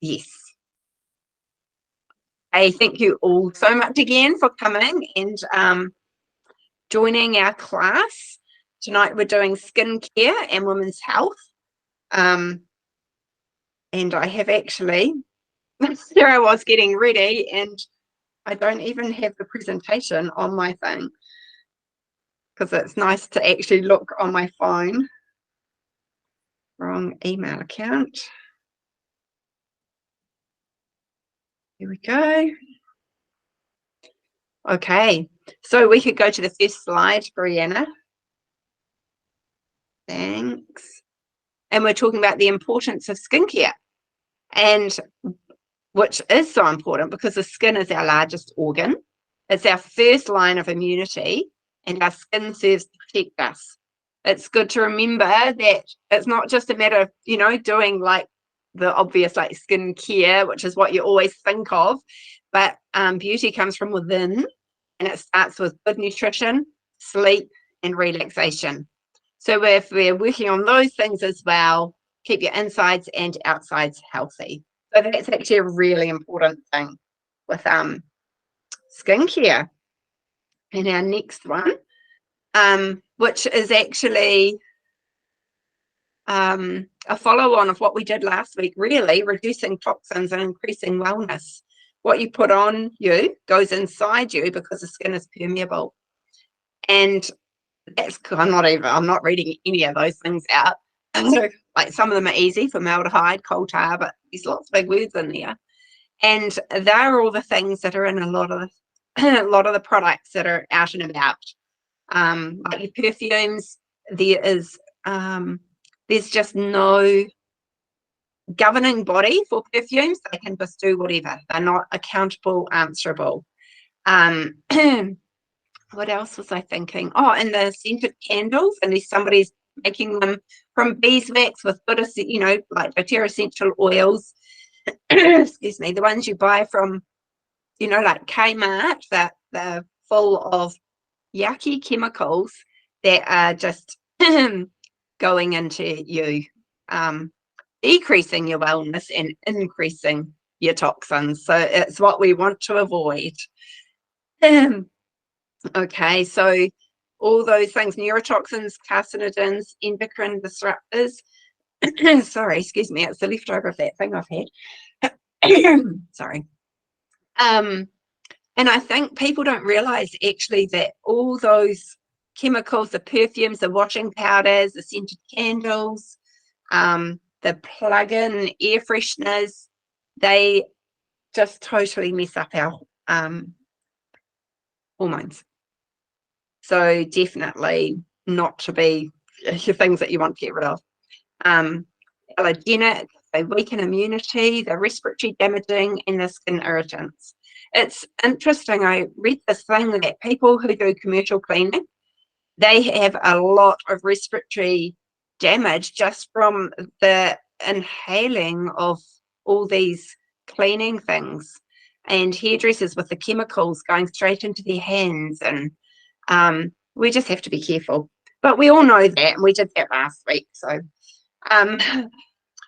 Yes. I thank you all so much again for coming and joining our class. Tonight we're doing skincare and women's health. And I have actually, here I was getting ready and I don't even have the presentation on my thing because it's nice to actually look on my phone. Wrong email account. Here we go. Okay, so we could go to the first slide, Brianna. Thanks. And we're talking about the importance of skincare, and which is so important because the skin is our largest organ. It's our first line of immunity, and our skin serves to protect us. It's good to remember that it's not just a matter of, you know, doing like the obvious like skin care, which is what you always think of, but beauty comes from within, and it starts with good nutrition, sleep, and relaxation. So if we're working on those things as well, keep your insides and outsides healthy. So that's actually a really important thing with skincare. And our next one, which is actually a follow-on of what we did last week, really, reducing toxins and increasing wellness. What you put on you goes inside you because the skin is permeable. And that's, I'm not reading any of those things out. So, like, some of them are easy, formaldehyde, coal tar, but there's lots of big words in there. And they're all the things that are in a lot of the products that are out and about. Like your perfumes, there's just no governing body for perfumes. They can just do whatever. They're not accountable, answerable. What else was I thinking? Oh, and the scented candles, and if somebody's making them from beeswax with good, you know, like doTERRA essential oils. Excuse me, the ones you buy from, you know, like Kmart, that they're full of yucky chemicals that are just going into you, decreasing your wellness and increasing your toxins. So it's what we want to avoid. Okay, so all those things, neurotoxins, carcinogens, endocrine disruptors. Sorry, excuse me, it's the leftover of that thing I've had. Sorry. And I think people don't realize actually that all those chemicals, the perfumes, the washing powders, the scented candles, the plug-in air fresheners, they just totally mess up our hormones. So definitely not to be things that you want to get rid of. Allergenic, they weaken immunity, they're respiratory damaging, and the skin irritants. It's interesting, I read this thing that people who do commercial cleaning, they have a lot of respiratory damage just from the inhaling of all these cleaning things, and hairdressers with the chemicals going straight into their hands, and we just have to be careful. But we all know that, and we did that last week. So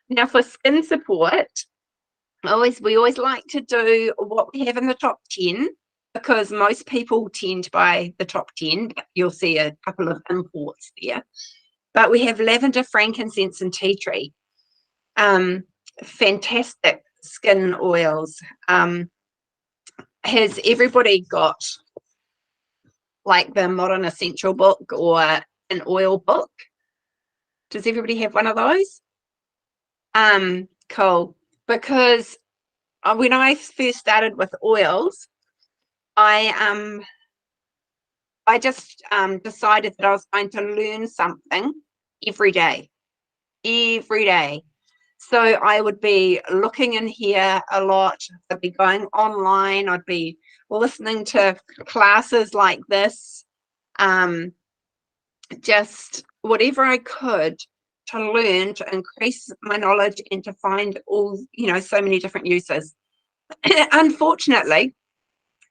now for skin support, we always like to do what we have in the top 10, because most people tend to buy the top 10. You'll see a couple of imports there. But we have lavender, frankincense, and tea tree. Fantastic skin oils. Has everybody got like the Modern Essential book or an oil book? Does everybody have one of those? Cool. Because when I first started with oils, I just decided that I was going to learn something every day. So I would be looking in here a lot. I'd be going online. I'd be listening to classes like this. Just whatever I could to learn, to increase my knowledge and to find all, you know, so many different uses. Unfortunately,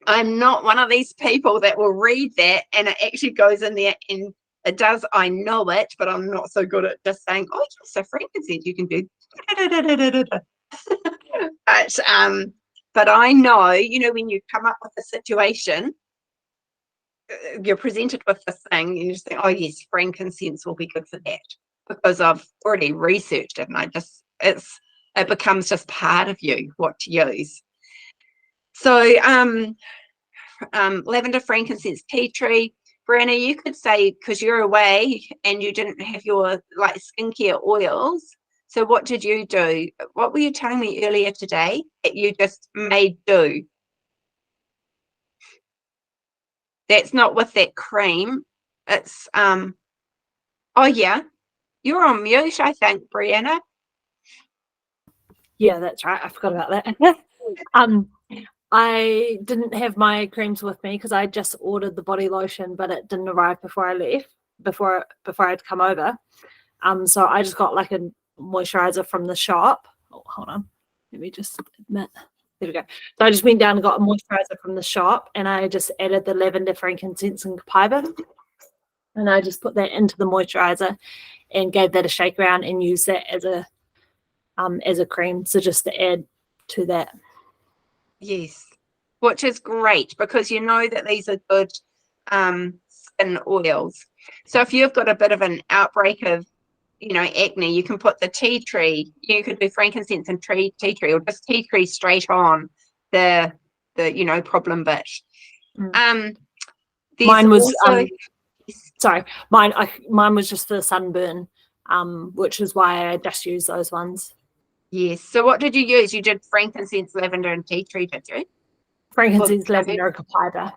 I'm not one of these people that will read that and it actually goes in there and it does. I know it, but I'm not so good at just saying, oh, yes, so frankincense, you can do. But I know, when you come up with a situation, you're presented with this thing, and you just think, oh yes, frankincense will be good for that, because I've already researched it, and it becomes just part of you what to use. So lavender, frankincense, tea tree. Brianna, you could say, because you're away and you didn't have your skincare oils, so what did you do? What were you telling me earlier today that you just made do? That's not with that cream. It's oh yeah, you're on mute, I think, Brianna. Yeah, that's right. I forgot about that. I didn't have my creams with me because I just ordered the body lotion, but it didn't arrive before I left, before I'd come over. So I just got like a moisturizer from the shop. Oh, hold on. Let me just admit. There we go. So I just went down and got a moisturizer from the shop, and I just added the lavender, frankincense, and copaiba. And I just put that into the moisturizer and gave that a shake around and used that as a cream. So just to add to that. Yes, which is great, because you know that these are good skin oils. So if you've got a bit of an outbreak of acne, you can put the tea tree. You could do frankincense and tea tree, or just tea tree straight on the problem bit. Mine was also, sorry, mine was just for sunburn, which is why I just used those ones. Yes. So what did you use? You did frankincense, lavender, and tea tree, did you? Frankincense, lavender, and copaiba.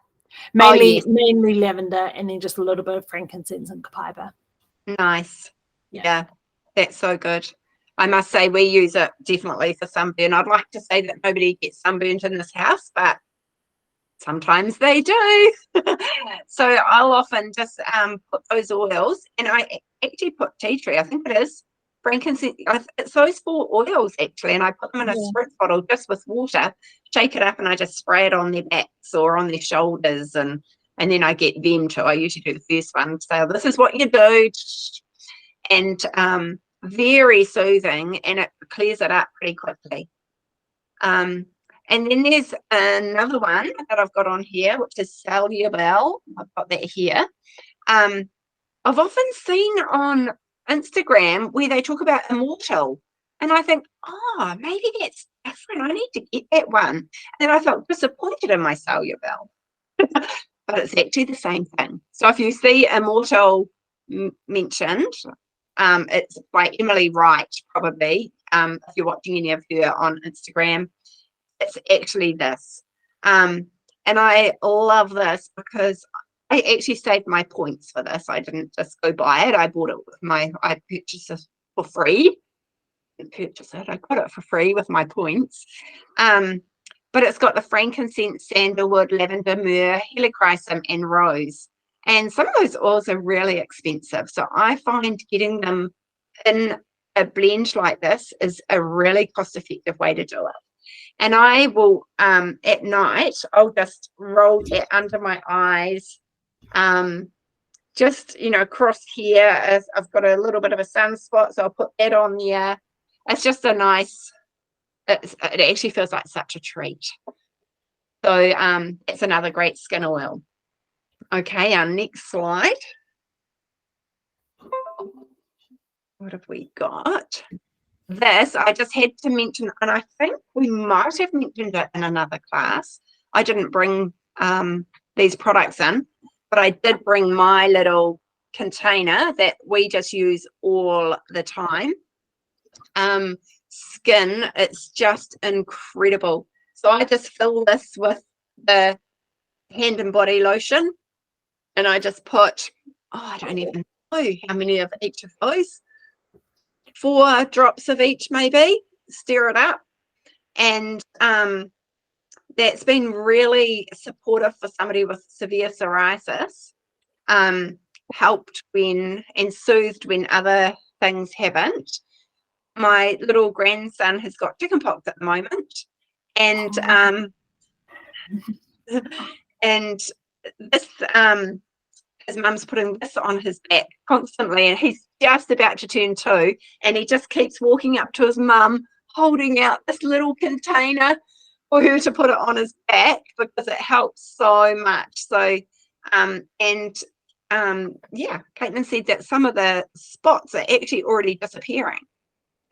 Mainly lavender, and then just a little bit of frankincense and copaiba. Nice. Yeah, that's so good. I must say, we use it definitely for sunburn. I'd like to say that nobody gets sunburnt in this house, but sometimes they do. So I'll often just put those oils, and I actually put tea tree, I think it is, frankincense. It's those 4 oils actually, and I put them in a spritz bottle just with water, shake it up, and I just spray it on their backs or on their shoulders, and then I get them to. I usually do the first one, so this is what you do, and very soothing, and it clears it up pretty quickly. And then there's another one that I've got on here, which is Soluble. I've got that here. I've often seen on Instagram where they talk about Immortal, and I think, oh, maybe that's different. I need to get that one. And I felt disappointed in my Soluble, but it's actually the same thing. So if you see Immortal mentioned, it's by Emily Wright, probably, if you're watching any of her on Instagram. It's actually this, and I love this because I actually saved my points for this. I didn't just go buy it. I bought it with I purchased it for free. I got it for free with my points. But it's got the frankincense, sandalwood, lavender, myrrh, helichrysum, and rose. And some of those oils are really expensive. So I find getting them in a blend like this is a really cost-effective way to do it. And I will, at night, I'll just roll that under my eyes, just, across here. I've got a little bit of a sunspot, so I'll put that on there. It's just a nice, it actually feels like such a treat. So it's another great skin oil. Okay, our next slide. What have we got? This I just had to mention, and I think we might have mentioned it in another class. I didn't bring these products in, but I did bring my little container that we just use all the time. Skin, it's just incredible. So I just fill this with the hand and body lotion, and I just put, I don't even know how many of each of those. 4 drops of each, maybe. Stir it up, and that's been really supportive for somebody with severe psoriasis. Helped when and soothed when other things haven't. My little grandson has got chickenpox at the moment, and and this his mum's putting this on his back constantly, and he's just about to turn 2, and he just keeps walking up to his mum, holding out this little container for her to put it on his back because it helps so much. So, yeah, Caitlin said that some of the spots are actually already disappearing.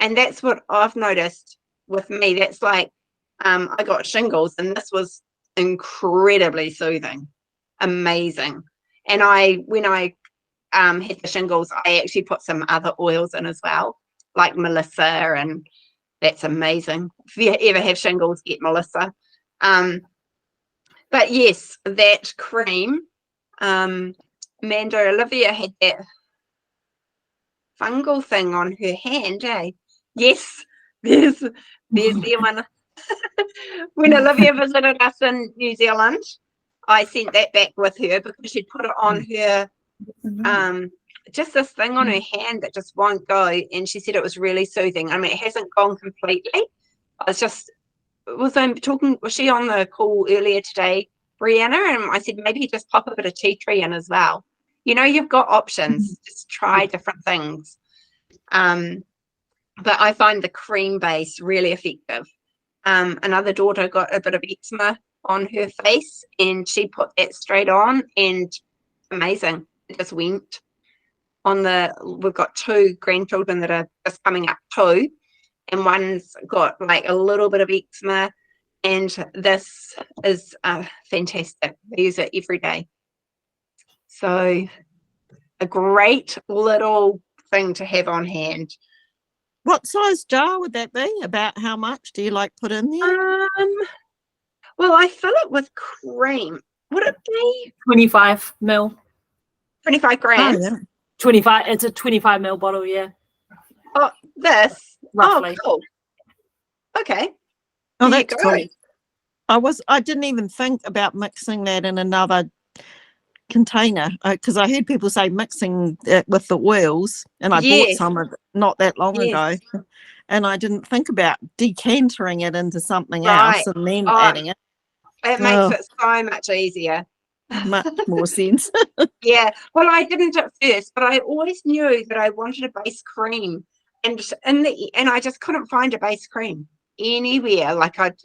And that's what I've noticed with me. That's like, I got shingles and this was incredibly soothing, amazing. And when I had the shingles, I actually put some other oils in as well, like Melissa, and that's amazing. If you ever have shingles, get Melissa. But yes, that cream, Mando, Olivia had that fungal thing on her hand, eh? Yes, there's the one. When Olivia visited us in New Zealand, I sent that back with her because she'd put it on her, just this thing on her hand that just won't go. And she said it was really soothing. I mean, it hasn't gone completely. Was she on the call earlier today, Brianna? And I said, maybe just pop a bit of tea tree in as well. You know, you've got options. Just try different things. But I find the cream base really effective. Another daughter got a bit of eczema on her face and she put that straight on and amazing. It just went on we've got 2 grandchildren that are just coming up too, and one's got like a little bit of eczema, and this is fantastic. I use it every day. So a great little thing to have on hand. What size jar would that be? About how much do you like put in there? Well, I fill it with cream. Would it be 25 ml? 25 grams? Oh, yeah. 25. It's a 25 ml bottle, yeah. Oh, this Roughly. Oh, cool. Okay. Oh, There you that's go. cool. I didn't even think about mixing that in another container because I heard people say mixing it with the oils, and I bought Yes. some of it not that long Yes. ago, and I didn't think about decantering it into something Right. else and then Oh, adding it. It makes it so much easier. Much more sense. Yeah. Well, I didn't at first, but I always knew that I wanted a base cream, and I just couldn't find a base cream anywhere.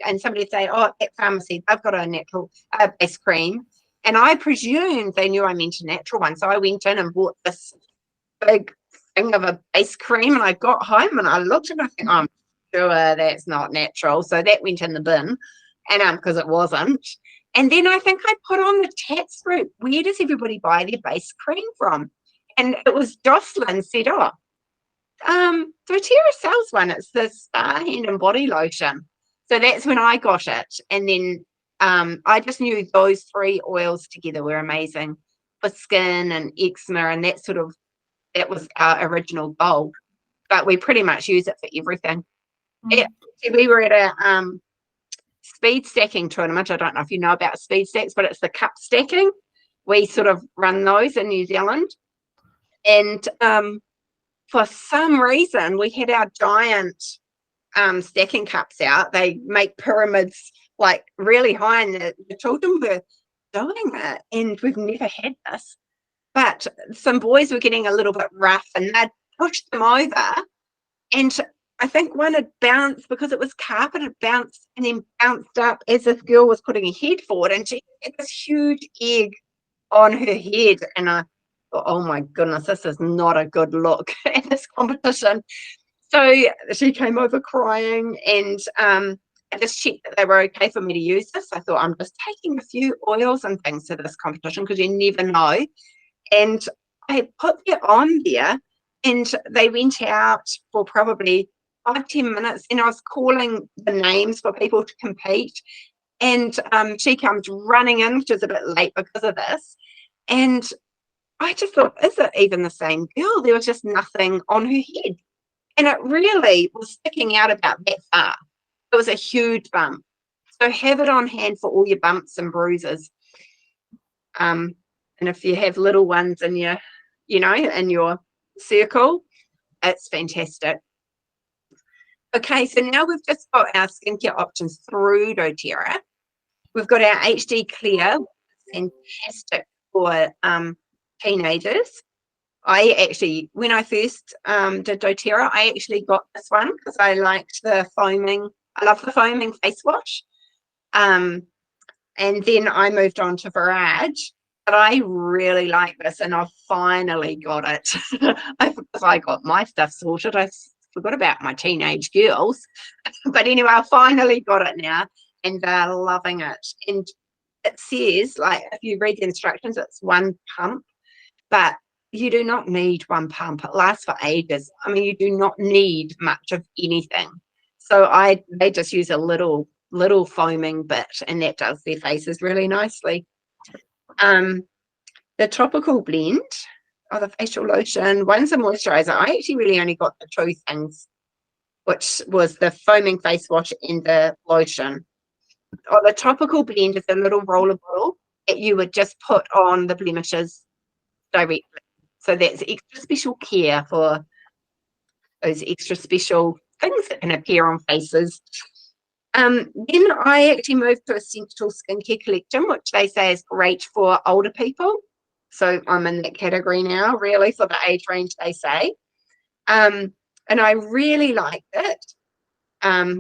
And somebody would say, "Oh, at pharmacy, they've got a natural base cream," and I presumed they knew I meant a natural one, so I went in and bought this big thing of a base cream, and I got home and I looked at it and I think, I'm sure that's not natural, so that went in the bin, and because it wasn't. And then I think I put on the Tats group, where does everybody buy their base cream from? And it was Jocelyn said, oh, doTERRA sells one. It's the Star Hand and Body Lotion. So that's when I got it. And then I just knew those 3 oils together were amazing for skin and eczema, and that was our original goal. But we pretty much use it for everything. Yeah, we were at a speed stacking tournament. I don't know if you know about speed stacks, but it's the cup stacking. We sort of run those in New Zealand. And for some reason, we had our giant stacking cups out. They make pyramids like really high, and the children were doing it. And we've never had this. But some boys were getting a little bit rough, and they'd pushed them over. And I think one had bounced because it was carpet, it bounced and then bounced up as this girl was putting her head forward, and she had this huge egg on her head. And I thought, oh my goodness, this is not a good look at this competition. So she came over crying, and I just checked that they were okay for me to use this. I thought, I'm just taking a few oils and things to this competition because you never know. And I put it on there, and they went out for probably 5-10 minutes, and I was calling the names for people to compete, and she comes running in, which is a bit late because of this, and I just thought, is it even the same girl? There was just nothing on her head, and it really was sticking out about that far. It was a huge bump. So have it on hand for all your bumps and bruises, and if you have little ones in your circle, it's fantastic. Okay, so now we've just got our skincare options through doTERRA. We've got our HD Clear, fantastic for teenagers. I actually, when I first did doTERRA, I actually got this one because I liked the foaming. I love the foaming face wash. And then I moved on to Virage, but I really like this, and I've finally got it. Because I got my stuff sorted. I forgot about my teenage girls. But anyway, I finally got it now, and they're loving it. And it says, like, if you read the instructions, it's one pump, but you do not need one pump. It lasts for ages. I mean, you do not need much of anything. So they just use a little foaming bit, and that does their faces really nicely. The tropical blend of the facial lotion, one's a moisturizer. I actually really only got the two things, which was the foaming face wash and the lotion. Oh, the tropical blend is a little roller bottle that you would just put on the blemishes directly. So that's extra special care for those extra special things that can appear on faces. Then I actually moved to Essential Skincare Collection, which they say is great for older people. So I'm in that category now, really, for the age range they say. And I really liked it.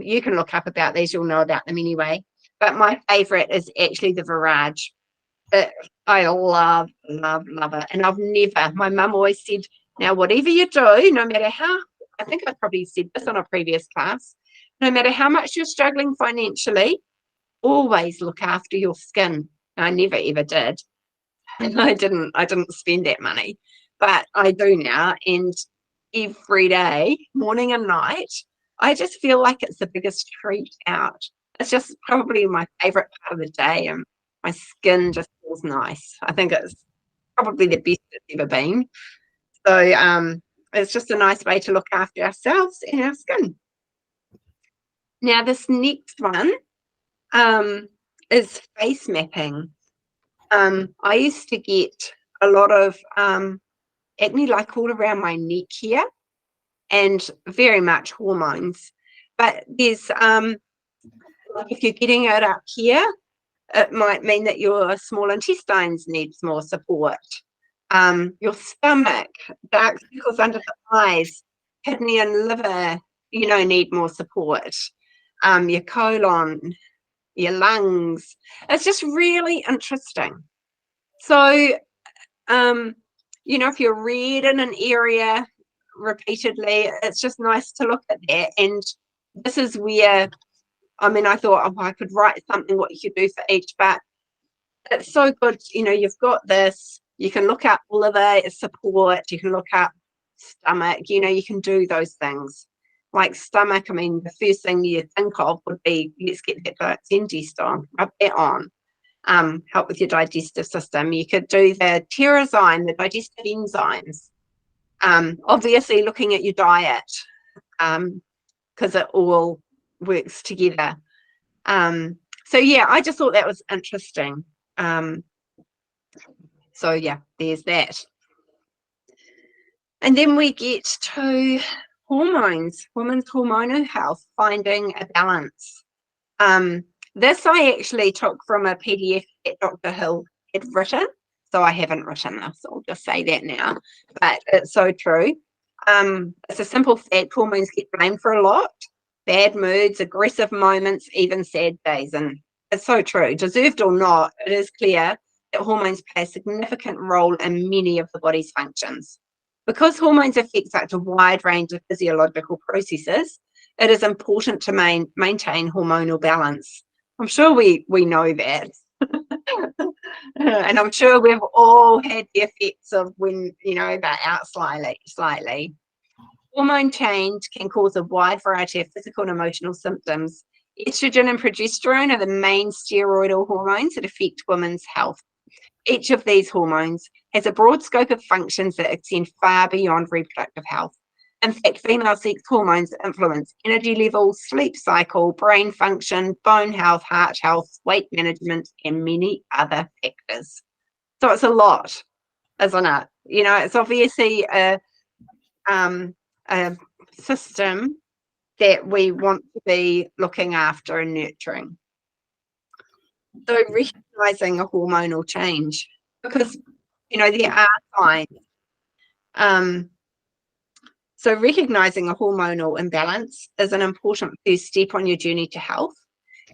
You can look up about these, you'll know about them anyway. But my favourite is actually the Virage. I love it. And I've never, my mum always said, now whatever you do, no matter how, I think I probably said this on a previous class, no matter how much you're struggling financially, always look after your skin. I never ever did. And I didn't spend that money, but I do now. And every day, morning and night, I just feel like it's the biggest treat out. It's just probably my favorite part of the day, and my skin just feels nice. I think it's probably the best it's ever been. So it's just a nice way to look after ourselves and our skin. Now, this next one is face mapping. I used to get a lot of acne, like all around my neck here, and very much hormones. But there's if you're getting it up here, it might mean that your small intestines needs more support. Your stomach, dark circles under the eyes, kidney and liver, need more support. Your colon, your lungs. It's just really interesting. So, if you're red in an area repeatedly, it's just nice to look at that. And this is where, I thought, I could write something what you could do for each, but it's so good. You've got this, you can look up liver support, you can look up stomach, you can do those things. Like stomach, the first thing you think of would be, let's get that Zengest on, rub that on, help with your digestive system. You could do the Terrazyme, the digestive enzymes. Obviously looking at your diet, because it all works together. So yeah, I just thought that was interesting. So yeah, there's that. And then we get to hormones, women's hormonal health, finding a balance. This I actually took from a PDF that Dr. Hill had written. So I haven't written this, I'll just say that now. But it's so true. It's a simple fact, hormones get blamed for a lot. Bad moods, aggressive moments, even sad days. And it's so true. Deserved or not, it is clear that hormones play a significant role in many of the body's functions. Because hormones affect such a wide range of physiological processes, it is important to maintain hormonal balance. I'm sure we know that. And I'm sure we've all had the effects of when, they're out slightly. Hormone change can cause a wide variety of physical and emotional symptoms. Estrogen and progesterone are the main steroidal hormones that affect women's health. Each of these hormones has a broad scope of functions that extend far beyond reproductive health. In fact, female sex hormones influence energy levels, sleep cycle, brain function, bone health, heart health, weight management, and many other factors. So it's a lot, isn't it? It's obviously a system that we want to be looking after and nurturing. So recognizing a hormonal change, because there are signs. So recognizing a hormonal imbalance is an important first step on your journey to health.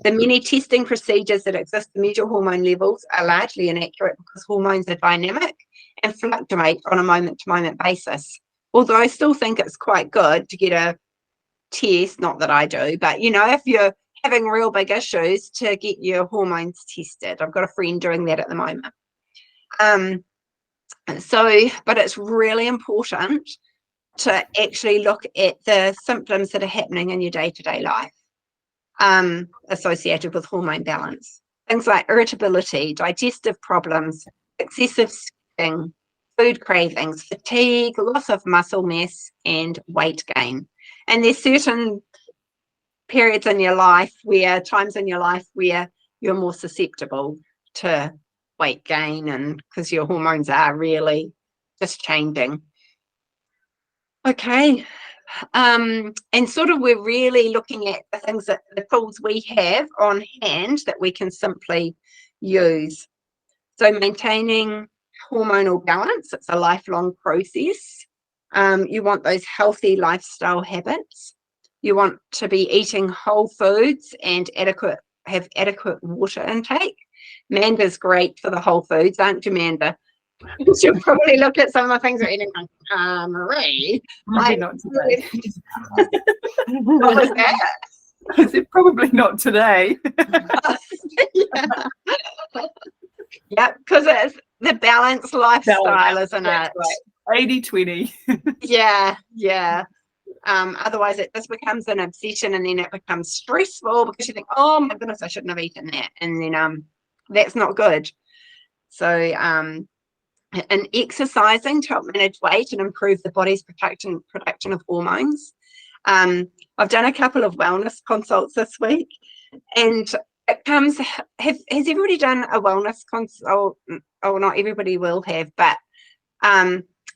The many testing procedures that exist to measure hormone levels are largely inaccurate because hormones are dynamic and fluctuate on a moment-to-moment basis. Although I still think it's quite good to get a test, not that I do, but if you're having real big issues, to get your hormones tested. I've got a friend doing that at the moment. But it's really important to actually look at the symptoms that are happening in your day-to-day life associated with hormone balance. Things like irritability, digestive problems, excessive sweating, food cravings, fatigue, loss of muscle mass, and weight gain. And there's certain times in your life where you're more susceptible to weight gain, and because your hormones are really just changing. Okay. And sort of we're really looking at the tools we have on hand that we can simply use. So maintaining hormonal balance, it's a lifelong process. You want those healthy lifestyle habits. You want to be eating whole foods and have adequate water intake. Manda's great for the whole foods, aren't you, Manda? She'll probably look at some of the things we're eating like, Marie. Maybe not today. What was that? I said probably not today. Yeah, because it's the balanced lifestyle, isn't it? Right. 80-20. Yeah. Otherwise it just becomes an obsession, and then it becomes stressful because you think, oh my goodness, I shouldn't have eaten that, and then that's not good. So and exercising to help manage weight and improve the body's production of hormones. I've done a couple of wellness consults this week, and it comes, has everybody done a wellness consult? Oh, not everybody will have, but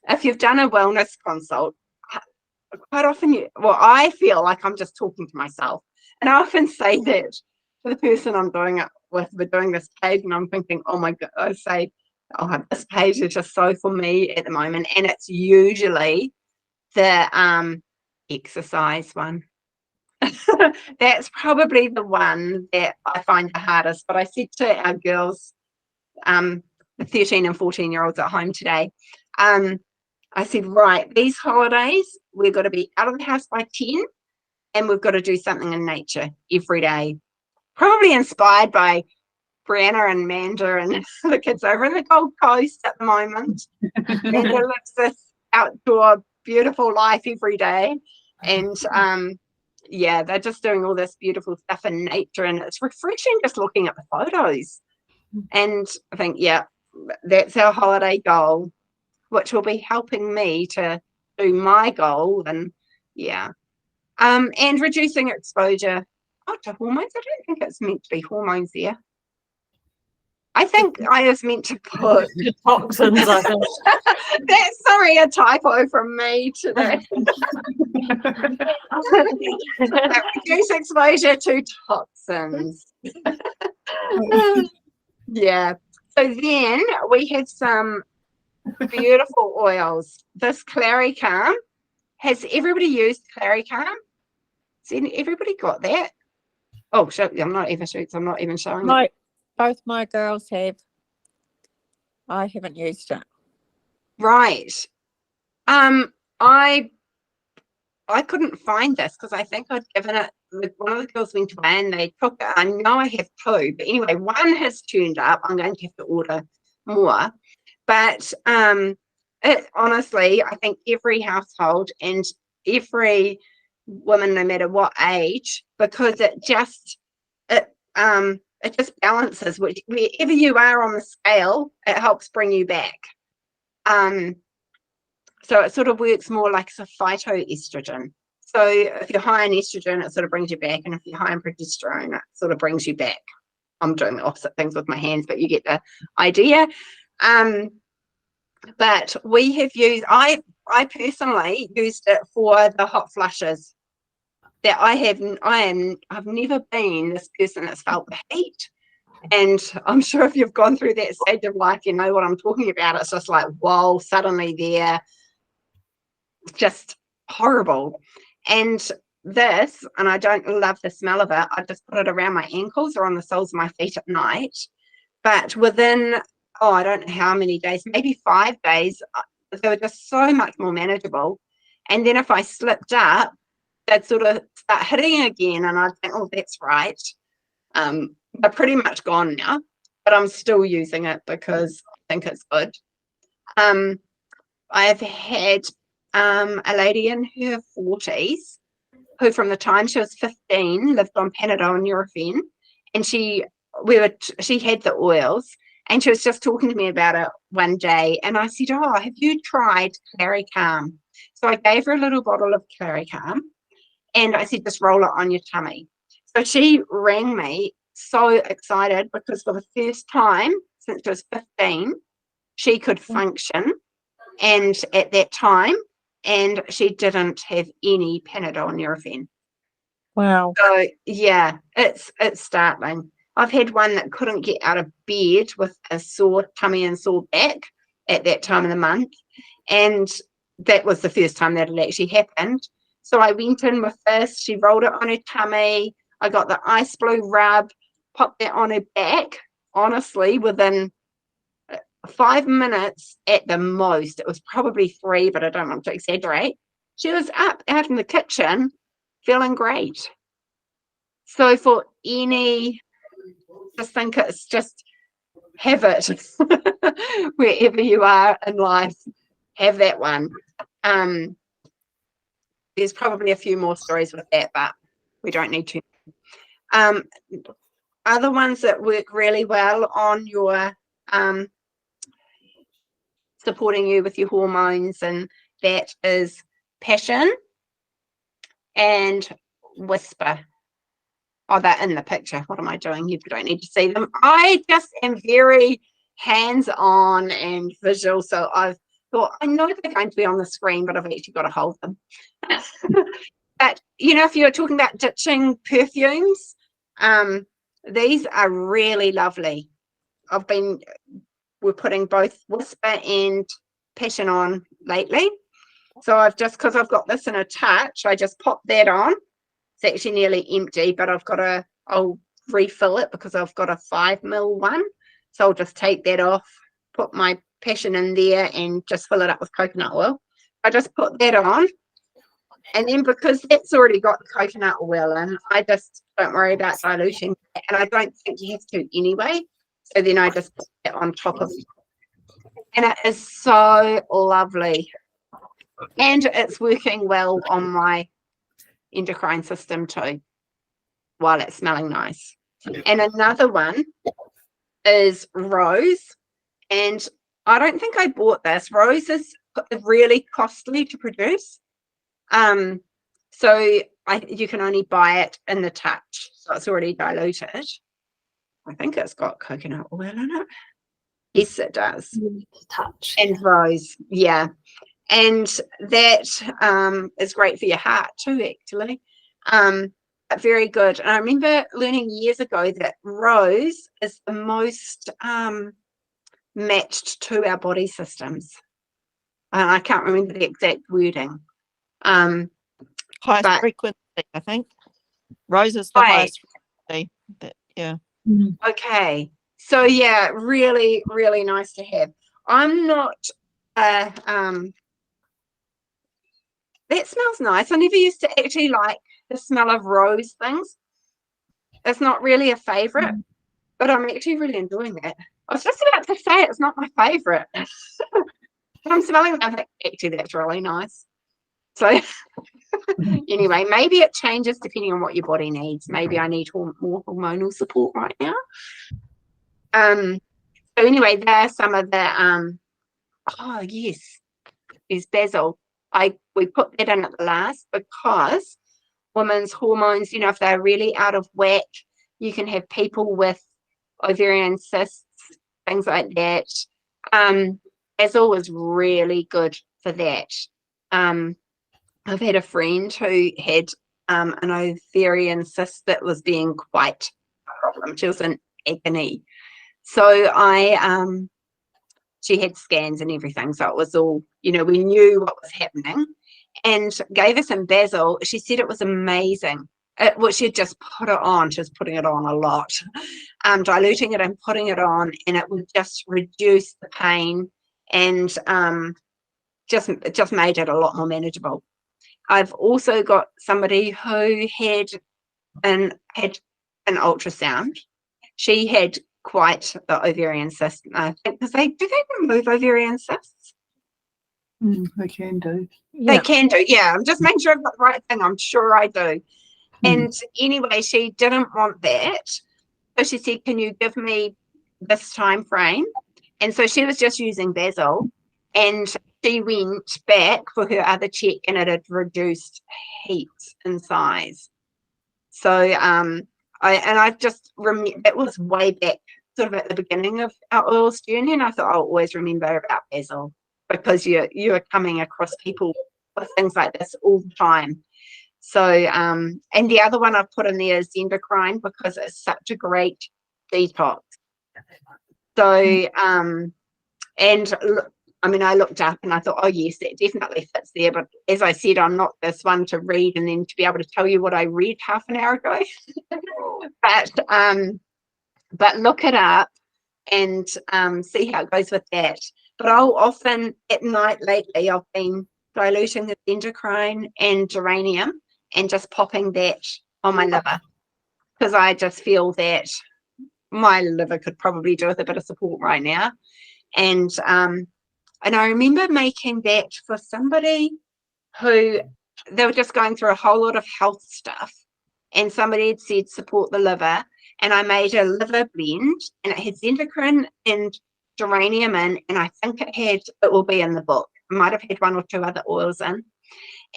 if you've done a wellness consult, quite often I feel like I'm just talking to myself, and I often say that to the person I'm doing it with. We're doing this page, and I'm thinking, oh my god, I say, oh, this page is just so for me at the moment, and it's usually the exercise one. That's probably the one that I find the hardest. But I said to our girls, the 13 and 14-year-olds at home today, I said, right, these holidays, we've got to be out of the house by 10, and we've got to do something in nature every day. Probably inspired by Brianna and Manda and the kids over in the Gold Coast at the moment. Manda lives this outdoor, beautiful life every day. And they're just doing all this beautiful stuff in nature, and it's refreshing just looking at the photos. And I think, that's our holiday goal, which will be helping me to do my goal. And and reducing exposure to hormones. I don't think it's meant to be hormones there. I think I was meant to put Toxins, I think. that's a typo from me today. Reduce exposure to toxins. Yeah. So then we have some beautiful oils. This Claricalm. Has everybody used Claricalm? Has everybody got that? Oh, I'm not even showing it. Both my girls have. I haven't used it. Right. I couldn't find this because I think I'd given it. One of the girls went away and they took it. I know I have two, but anyway, one has turned up. I'm going to have to order more. But it honestly, I think every household and every woman, no matter what age, because it just balances wherever you are on the scale. It helps bring you back. So it sort of works more like a phytoestrogen. So if you're high in estrogen, it sort of brings you back, and if you're high in progesterone, it sort of brings you back. I'm doing the opposite things with my hands, but you get the idea. But we have used, I personally used it for the hot flushes. That I've never been this person that's felt the heat. And I'm sure if you've gone through that stage of life, you know what I'm talking about. It's just like, whoa, suddenly there, just horrible. And this, and I don't love the smell of it, I just put it around my ankles or on the soles of my feet at night. But within, oh, I don't know how many days, maybe 5 days, they were just so much more manageable. And then if I slipped up, they'd sort of start hitting again, and I'd think, oh, that's right. They're pretty much gone now, but I'm still using it because I think it's good. I've had a lady in her 40s who, from the time she was 15, lived on Panadol and Nurofen, and she had the oils, and she was just talking to me about it one day, and I said, oh, have you tried Claricalm? So I gave her a little bottle of Claricalm, and I said, just roll it on your tummy. So she rang me so excited because for the first time since she was 15, she could function, and at that time, and she didn't have any Panadol and Nurofen. Wow. So yeah, it's startling. I've had one that couldn't get out of bed with a sore tummy and sore back at that time of the month, and that was the first time that it actually happened. So I went in with this, she rolled it on her tummy, I got the ice blue rub, popped that on her back. Honestly, within 5 minutes at the most, it was probably 3, but I don't want to exaggerate, she was up out in the kitchen feeling great. So for any, just think it's just have it wherever you are in life, have that one. There's probably a few more stories with that, but we don't need to. Other ones that work really well on your supporting you with your hormones, and that is Passion and Whisper. Oh, they're in the picture. What am I doing? You don't need to see them. I just am very hands-on and visual, so I've thought, I know they're going to be on the screen, but I've actually got to hold them. But you know, if you're talking about ditching perfumes, these are really lovely. We're putting both Whisper and Passion on lately. So because I've got this in a touch, I just pop that on. It's actually nearly empty, but I'll refill it because I've got a 5 ml one. So I'll just take that off, put my Passion in there, and just fill it up with coconut oil. I just put that on, and then because that's already got the coconut oil in, I just don't worry about dilution, and I don't think you have to anyway. So then I just put that on top of it, and it is so lovely, and it's working well on my endocrine system too, while it's smelling nice. And another one is Rose, and I don't think I bought this. Rose is really costly to produce, so you can only buy it in the touch, so it's already diluted. I think it's got coconut oil in it. Yes, it does. Touch. And Rose, yeah. And that is great for your heart too, actually. Very good. And I remember learning years ago that Rose is the most matched to our body systems. And I can't remember the exact wording. Highest frequency, I think. Rose is the highest frequency. Yeah. Okay. So yeah, really, really nice to have. I'm not that smells nice. I never used to actually like the smell of rose things. It's not really a favorite, but I'm actually really enjoying that. I was just about to say it's not my favorite. I'm smelling it, I think actually that's really nice. So anyway, maybe it changes depending on what your body needs. Maybe I need more hormonal support right now. So anyway, there are some of the oh yes, there's basil. We put that in at the last because women's hormones, you know, if they're really out of whack, you can have people with ovarian cysts, things like that. Basil is really good for that. I've had a friend who had an ovarian cyst that was being quite a problem. She was in agony. So she had scans and everything. So it was all, you know, we knew what was happening. and gave her some basil. She said it was amazing. Well, she'd just put it on. She was putting it on a lot, diluting it and putting it on, and it would just reduce the pain and just made it a lot more manageable. I've also got somebody who had an ultrasound. She had quite the ovarian cyst. I think because do they remove ovarian cysts? They can do. They Yeah. can do, yeah. I'm just making sure I've got the right thing. I'm sure I do. And anyway, she didn't want that. So she said, can you give me this time frame? And so she was just using basil, and she went back for her other check and it had reduced heaps in size. So I've just remember that was way back sort of at the beginning of our oils journey, and I thought I'll always remember about basil, because you are coming across people with things like this all the time. So and the other one I've put in there is endocrine, because it's such a great detox. So and I mean, I looked up and I thought, oh yes, that definitely fits there. But as I said, I'm not this one to read and then to be able to tell you what I read half an hour ago. But look it up and see how it goes with that. But I'll often at night lately, I've been diluting the endocrine and geranium and just popping that on my liver, because I just feel that my liver could probably do with a bit of support right now. And I remember making that for somebody who they were just going through a whole lot of health stuff, and somebody had said support the liver, and I made a liver blend, and it had endocrine and geranium in, and I think it will be in the book. I might have had one or two other oils in,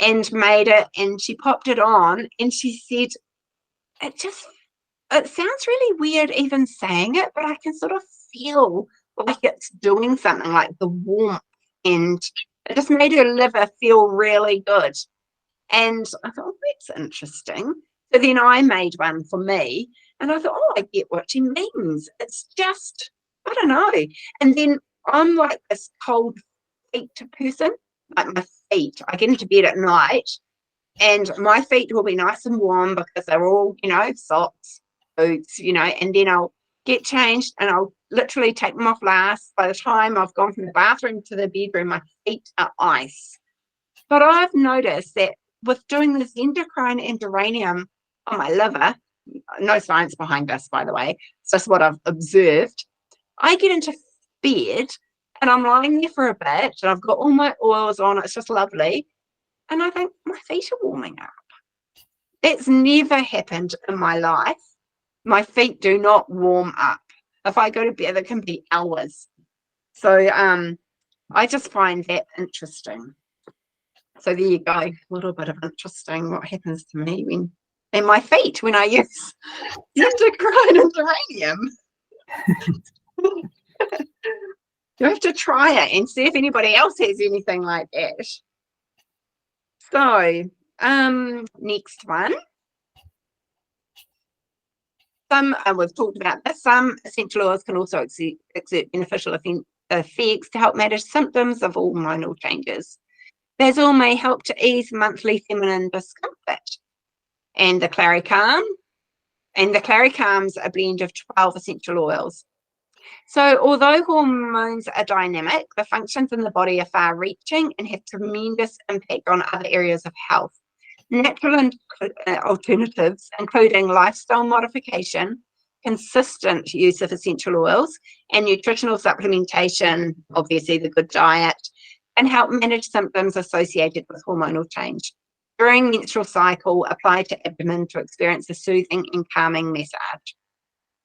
and made it, and she popped it on, and she said it sounds really weird even saying it, but I can sort of feel like it's doing something, like the warmth, and it just made her liver feel really good. And I thought, oh, that's interesting. So then I made one for me, and I thought, oh, I get what she means. It's just, I don't know. And then I'm like this cold feet person, like my feet. I get into bed at night, and my feet will be nice and warm because they're all, socks, boots, and then I'll get changed and I'll literally take them off last. By the time I've gone from the bathroom to the bedroom, my feet are ice. But I've noticed that with doing this endocrine and geranium on my liver, no science behind this, by the way, it's just what I've observed. I get into bed and I'm lying there for a bit and I've got all my oils on. It's just lovely. And I think my feet are warming up. That's never happened in my life. My feet do not warm up. If I go to bed, it can be hours. So I just find that interesting. So there you go, a little bit of interesting what happens to me and my feet when I use endocrine and geranium. You have to try it and see if anybody else has anything like that. So next one. We've talked about this. Some essential oils can also exert beneficial effects to help manage symptoms of hormonal changes. Basil may help to ease monthly feminine discomfort. And the Claricalm. And the Claricalm's a blend of 12 essential oils. So although hormones are dynamic, the functions in the body are far-reaching and have tremendous impact on other areas of health. Natural alternatives, including lifestyle modification, consistent use of essential oils, and nutritional supplementation, obviously the good diet, and help manage symptoms associated with hormonal change. During menstrual cycle, apply to abdomen to experience a soothing and calming massage.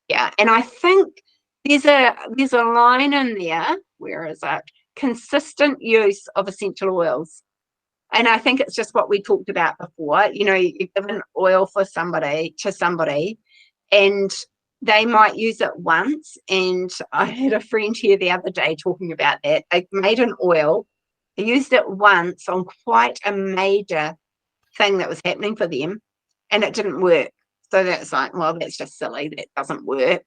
Yeah, and I think there's a line in there, where is it? Consistent use of essential oils. And I think it's just what we talked about before. You give an oil to somebody, and they might use it once. And I had a friend here the other day talking about that. They made an oil, they used it once on quite a major thing that was happening for them, and it didn't work. So that's like, well, that's just silly. That doesn't work.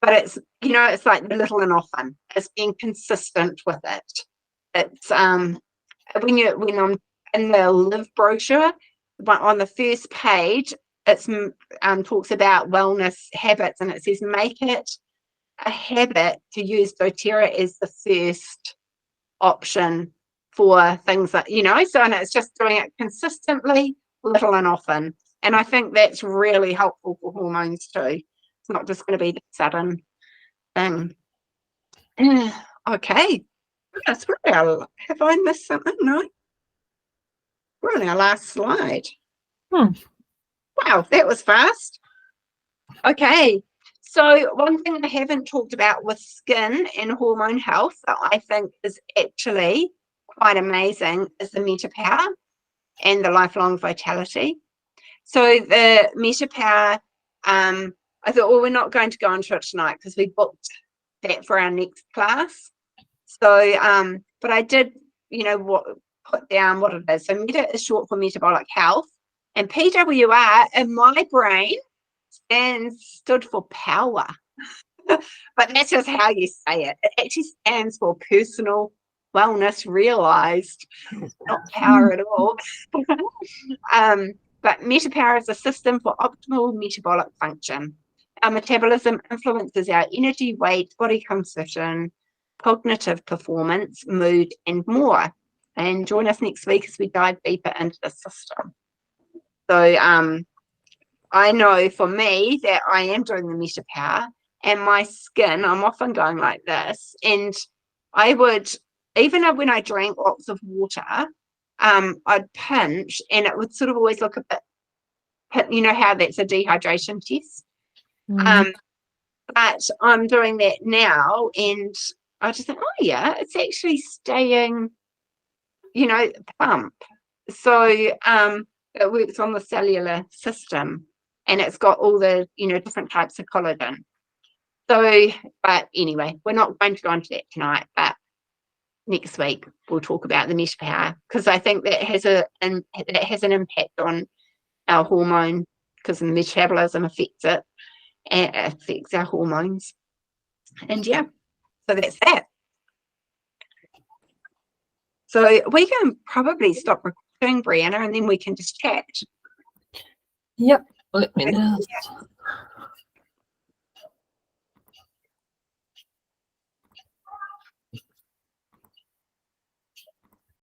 But it's, it's like the little and often. It's being consistent with it. It's when I'm in the Live brochure, but on the first page, it's talks about wellness habits, and it says make it a habit to use doTERRA as the first option for things that, so, and it's just doing it consistently, little and often. And I think that's really helpful for hormones too. It's not just going to be the sudden thing. Okay. Yes, have I missed something? No. We're on our last slide. Wow, that was fast. Okay. So one thing I haven't talked about with skin and hormone health that I think is actually quite amazing is the MetaPower and the lifelong vitality. So the MetaPower, I thought, well, we're not going to go into it tonight because we booked that for our next class. So, but I did, put down what it is. So Meta is short for metabolic health, and PWR in my brain stood for power. But that's just how you say it. It actually stands for personal wellness realized, not power at all. But MetaPower is a system for optimal metabolic function. Our metabolism influences our energy, weight, body composition, cognitive performance, mood, and more. And join us next week as we dive deeper into the system. So I know for me that I am doing the MetaPower, and my skin, I'm often going like this, and I would, even when I drank lots of water, I'd pinch, and it would sort of always look a bit, how that's a dehydration test. But I'm doing that now, and I just think, oh yeah, it's actually staying, plump. So it works on the cellular system, and it's got all the, different types of collagen. So, but anyway, we're not going to go into that tonight, but next week we'll talk about the MetaPower, because I think that has an impact on our hormone, because the metabolism affects it, and it affects our hormones. And yeah, so that's that. So we can probably stop recording, Brianna, and then we can just chat. Yep. Let me just